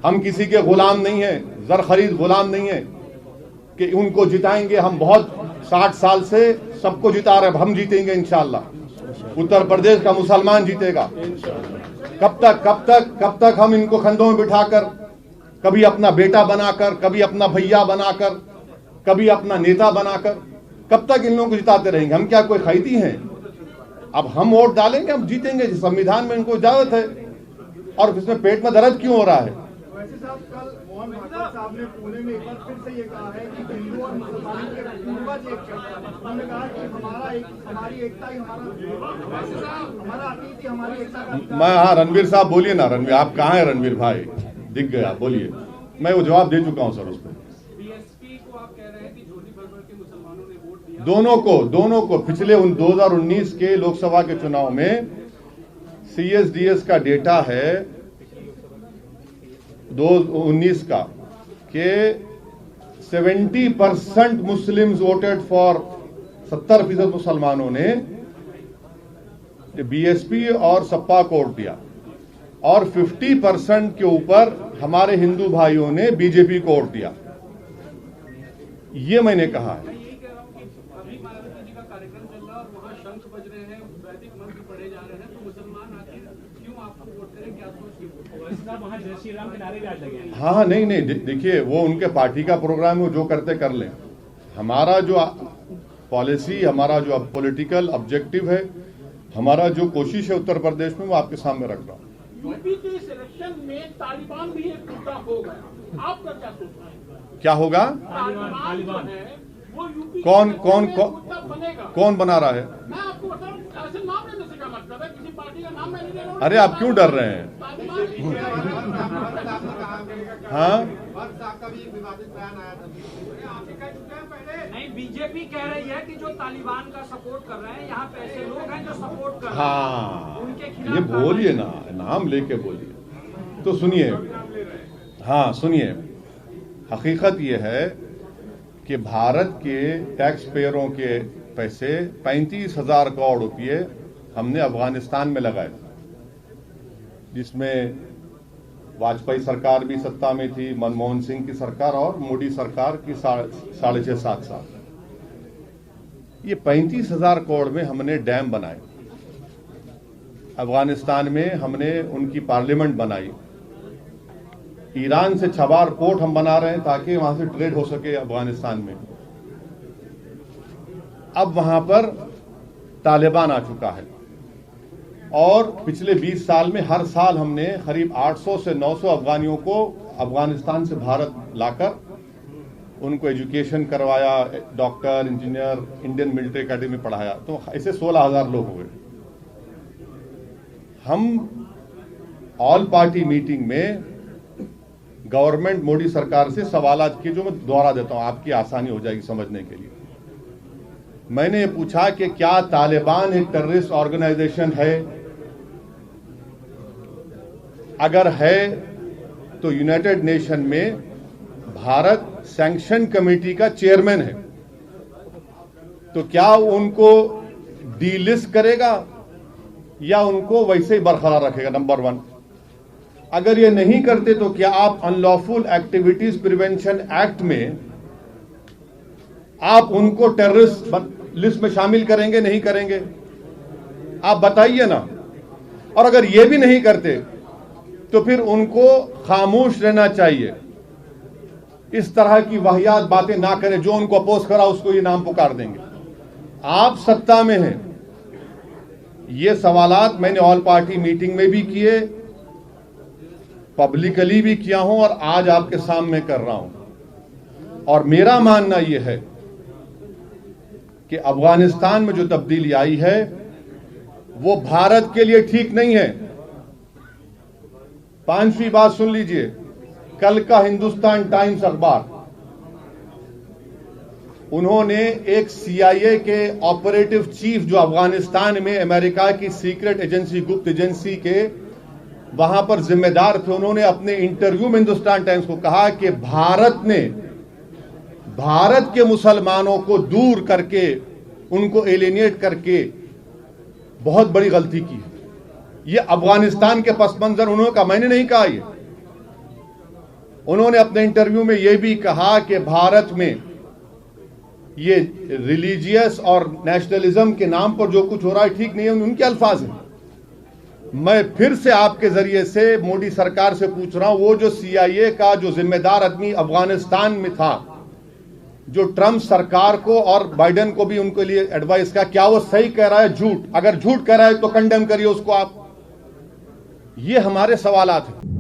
हम किसी के गुलाम नहीं हैं, जर खरीद गुलाम नहीं है कि उनको जिताएंगे। हम बहुत 60 साल से सबको जिता रहे, हम जीतेंगे इंशाअल्लाह। उत्तर प्रदेश का मुसलमान जीतेगा। कब तक हम इनको कंधों में बिठाकर, कभी अपना बेटा बनाकर, कभी अपना भैया बनाकर, कभी अपना नेता बनाकर, कब तक इन लोगों को जिताते रहेंगे? हम क्या कोई खैती हैं? अब हम वोट डालेंगे, हम जीतेंगे। संविधान में इनको इजाजत है। और इसमें पेट में दर्द क्यों हो रहा है? वैसे साहब, कल मोहन भागवत साहब ने पुणे में एक बार फिर से ये कहा है कि हिंदू और मुसलमानों के पूर्वज एक थे। उन्होंने कहा कि हमारी एकता ही हमारा अतीत ही हमारी एकता का। मैं, हाँ, रणवीर साहब बोलिए ना। रणवीर, आप कहाँ हैं? रणवीर भाई दिख गया, बोलिए। मैं वो जवाब दे चुका हूँ सर उस पर। बीएसपी को आप कह रहे हैं कि झोली भर के मुसलमानों ने वोट दिया। दोनों को पिछले 2019 के लोकसभा के चुनाव में CSDS का डेटा है 2019 का कि 70% मुस्लिम्स वोटेड फॉर, 70% मुसलमानों ने बीएसपी और सपा को वोट दिया, और 50% के ऊपर हमारे हिंदू भाइयों ने बीजेपी को वोट दिया। ये मैंने कहा है। मैं यही कह रहा हूँ कि अभी मायावती जी का कार्यक्रम चल रहा है और वहाँ शंख बज रहे हैं, वैदिक मंत्र पढ़े जा रहे हैं, तो मुसलमान आखिर क्यों आपको वोट करें? क्या सोच के वोट? वहाँ जय श्री राम के नारे भी आज लगे हैं। हाँ, नहीं, देखिए, वो उनके पार्टी का प्रोग्राम है, जो करते कर लें। हमारा जो पॉलिसी, हमारा जो पॉलिटिकल ऑब्जेक्टिव है, हमारा जो कोशिश है उत्तर प्रदेश में, वो आपके सामने रख रहा हूँ। यूपी के सिलेक्शन में तालिबान भी एक टुकड़ा हो गया, आपका क्या सोचना है? क्या होगा? तालिबान जो है वो यूपी कौन बना रहा है? मैं आपको बताऊं, ऐसे नाम लेने से क्या मतलब है? किसी पार्टी का नाम मैं नहीं ले रहा हूं। अरे आप क्यों डर रहे हैं? हाँ, नहीं, बीजेपी कह रही है कि जो तालिबान का सपोर्ट कर रहे हैं, यहाँ पे ऐसे लोग हैं जो सपोर्ट कर रहे हैं। हाँ, उनके खिलाफ ये बोलिए ना, नाम लेके बोलिए। तो सुनिए, हाँ सुनिए, हकीकत ये है कि भारत के टैक्स पेयरों के पैसे 35,000 करोड़ रुपये हमने अफगानिस्तान में लगाए, जिसमें वाजपेयी सरकार भी सत्ता में थी, मनमोहन सिंह की सरकार और मोदी सरकार की 6.5-7 साल। ये 35,000 करोड़ में हमने डैम बनाए, अफगानिस्तान में हमने उनकी पार्लियामेंट बनाई, ईरान से छबार पोर्ट हम बना रहे हैं ताकि वहां से ट्रेड हो सके अफगानिस्तान में। अब वहां पर तालिबान आ चुका है, और पिछले 20 साल में हर साल हमने करीब 800 से 900 अफगानियों को अफगानिस्तान से भारत लाकर उनको एजुकेशन करवाया, doctor, engineer, Indian military academy में पढ़ाया। तो ऐसे 16,000 लोग हुए। हम ऑल पार्टी मीटिंग में गवर्नमेंट मोदी सरकार से सवालात किए, जो मैं दोहरा देता हूं, आपकी आसानी हो जाएगी समझने के लिए। मैंने ये पूछा कि क्या तालिबान एक टेररिस्ट ऑर्गेनाइजेशन है? अगर है तो यूनाइटेड नेशन में भारत सैंक्शन कमेटी का चेयरमैन है, तो क्या उनको डीलिस्ट करेगा या उनको वैसे ही बरकरार रखेगा? नंबर 1। अगर ये नहीं करते तो क्या आप अनलॉफुल एक्टिविटीज प्रिवेंशन एक्ट में आप उनको टेररिस्ट लिस्ट में शामिल करेंगे, नहीं करेंगे? आप बताइए ना। और अगर ये भी नहीं करते तो फिर उनको खामोश रहना चाहिए, इस तरह की वाहियात बातें ना करें। जो उनको अपोज करा उसको ये नाम पुकार देंगे। आप सत्ता में हैं। ये सवालात मैंने ऑल पार्टी मीटिंग में भी किए, पब्लिकली भी किया हूं, और आज आपके सामने कर रहा हूं। और मेरा मानना यह है कि अफगानिस्तान में जो तब्दीली आई है वो भारत के लिए ठीक नहीं है। 5वीं बात सुन लीजिए, कल का हिंदुस्तान टाइम्स अखबार, उन्होंने एक CIA के ऑपरेटिव चीफ जो अफगानिस्तान में अमेरिका की सीक्रेट एजेंसी, गुप्त एजेंसी के वहां पर जिम्मेदार थे, उन्होंने अपने इंटरव्यू में हिंदुस्तान टाइम्स को कहा कि भारत ने भारत के मुसलमानों को दूर करके, उनको एलिनेट करके बहुत बड़ी गलती की है। ये अफगानिस्तान के पस मंजर उन्होंने कहा, मैंने नहीं कहा। उन्होंने अपने इंटरव्यू में यह भी कहा कि भारत में ये रिलीजियस और नेशनलिज्म के नाम पर जो कुछ हो रहा है ठीक नहीं है, उनके अल्फाज हैं। मैं फिर से आपके जरिए से मोदी सरकार से पूछ रहा हूं, वो जो CIA का जो जिम्मेदार आदमी अफगानिस्तान में था, जो ट्रंप सरकार को और बाइडेन को भी उनके लिए एडवाइस का, क्या वो सही कह रहा है झूठ? अगर झूठ कह रहा है तो कंडेम करिए उसको आप। ये हमारे सवालात हैं।